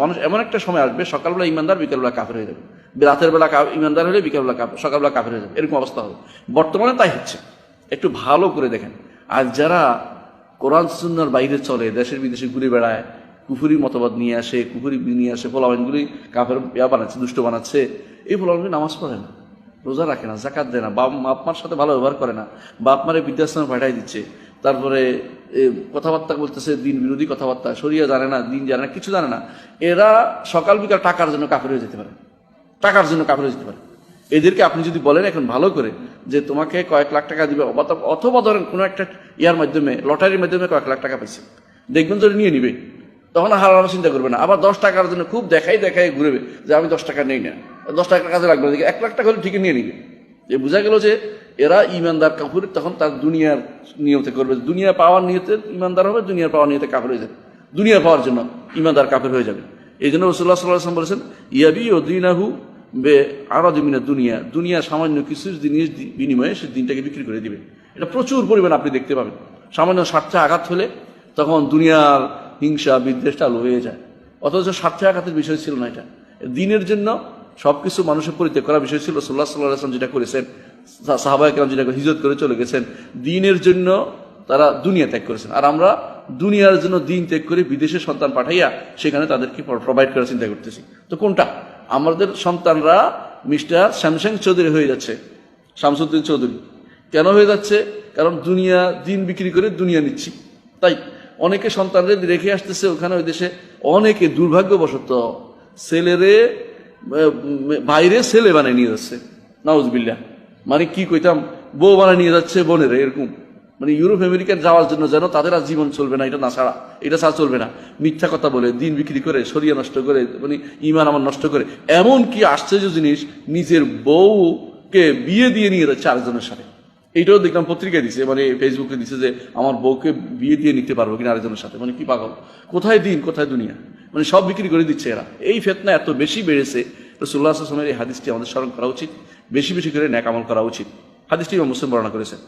মানুষ এমন একটা সময় আসবে, সকালবেলা ইমানদার, বিকেলবেলা কাফের হয়ে যাবে, রাতের বেলা ইমানদার হলে বিকেলবেলা সকালবেলা কাফের হয়ে যাবে, এরকম অবস্থা হবে। বর্তমানে তাই হচ্ছে, একটু ভালো করে দেখেন। আর যারা কোরআন সুন্নাহর বাইরে চলে, দেশের বিদেশে ঘুরে বেড়ায়, কুফুরি মতবাদ নিয়ে আসে, কুফুরি নিয়ে আসে, ফলাফাইনগুলি কাফের বানাচ্ছে, দুষ্ট বানাচ্ছে, এই ফলাফাইনগুলি নামাজ পড়ে না, রোজা রাখে না, জাকাত দেয় না, বাপ মার সাথে ভালো ব্যবহার করে না, বাপ মারে বৃদ্ধাশ্রমে পাঠাই দিচ্ছে, তারপরে কথাবার্তা বলতেছে দিন বিরোধী কথাবার্তা, শরিয়া জানে না, দিন জানে না, কিছু জানে না। এরা সকাল বিকাল টাকার জন্য কাফের হয়ে যেতে পারে, টাকার জন্য কাফের হয়ে যেতে পারে। এদেরকে আপনি যদি বলেন এখন ভালো করে যে তোমাকে কয়েক লাখ টাকা দিবে, অথবা ধরেন কোনো একটা ইয়ার মাধ্যমে, লটারির মাধ্যমে কয়েক লাখ টাকা পাইছে, দেখবেন যদি নিয়ে নিবে, তখন হারানোর চিন্তা করবে না। আবার 10 টাকার জন্য খুব দেখাই ঘুরবে যে আমি 10 টাকা নেই না, 10 টাকা কাজে লাগবে না, 1 লাখ টাকা হলে ঠিকই নিয়ে নিবে। যে বোঝা গেল যে এরা ইমানদার কাফির, তখন তার দুনিয়ার নিয়তে করবে, দুনিয়া পাওয়ার নিয়তে ইমানদার হবে, দুনিয়ার পাওয়ার নিয়তে কাফির হয়ে যাবে, দুনিয়া পাওয়ার জন্য ইমানদার কাফির হয়ে যাবে। এই জন্য রাসূলুল্লাহ সাল্লাল্লাহু আলাইহি ওয়াসাল্লাম বলেছেন, ইয়াবি ও দিনাহু বে আরাদি মিনাদ দুনিয়া, দুনিয়া সামান্য কিছু জিনিস বিনিময়ে সে দিনটাকে বিক্রি করে দিবে। এটা প্রচুর পরিমাণ আপনি দেখতে পাবেন। সামান্য স্বার্থে আঘাত হলে তখন দুনিয়ার হিংসা বিদ্বেষ চালু হয়ে যায়, অথচ স্বার্থে আঘাতের বিষয় ছিল না। এটা দিনের জন্য সবকিছু মানুষের পরিত্যাগ করার বিষয় ছিল। রাসূলুল্লাহ সাল্লাল্লাহু আলাইহি ওয়াসাল্লাম যেটা করেছেন, সাহাবায়ে কেরাম যেটা হিজরত করে চলে গেছেন, দিনের জন্য তারা দুনিয়া ত্যাগ করেছেন। আর আমরা দুনিয়ার জন্য দিন ত্যাগ করে বিদেশে সন্তান পাঠাইয়া সেখানে তাদেরকে প্রোভাইড করার চিন্তা করতেছি। তো কোনটা? আমাদের সন্তানরা মিস্টার শ্যামসাং চৌধুরী হয়ে যাচ্ছে, শামসুদ্দিন চৌধুরী। কেন হয়ে যাচ্ছে? কারণ দুনিয়া দিন বিক্রি করে দুনিয়া নিচ্ছি। তাই অনেকে সন্তানদের রেখে আসতেছে ওখানে, ওই দেশে অনেকে দুর্ভাগ্যবশত ছেলেরে বাইরে ছেলে বানিয়ে নিয়ে যাচ্ছে, নাউজুবিল্লাহ। মানে কি কইতাম, বউ বানিয়ে নিয়ে যাচ্ছে বোনের, এরকম। মানে ইউরোপ আমেরিকার যাওয়ার জন্য যেন তাদের আর জীবন চলবে না, এটা না ছাড়া, এটা ছাড়া চলবে না। মিথ্যা কথা বলে, দিন বিক্রি করে, শরিয়া নষ্ট করে, মানে ইমান আমার নষ্ট করে, এমন কি আশ্চর্য জিনিস, নিজের বউকে বিয়ে দিয়ে নিয়ে যাচ্ছে আরেকজনের সাথে। এইটাও দেখলাম পত্রিকায় দিছে, মানে ফেসবুকে দিছে যে আমার বউকে বিয়ে দিয়ে নিতে পারবো কিনা আরেকজনের সাথে। মানে কি পাগল, কোথায় দিন কোথায় দুনিয়া, মানে সব বিক্রি করে দিচ্ছে এরা। এই ফিতনা এত বেশি বেড়েছে, রাসূলুল্লাহ সাল্লাল্লাহু আলাইহি ওয়াসাল্লামের এই হাদিসটি আমাদের স্মরণ করা উচিত, বেশি বেশি করে নেক আমল করা উচিত। হাদিসটি ইমাম মুসলিম বর্ণনা করেছেন।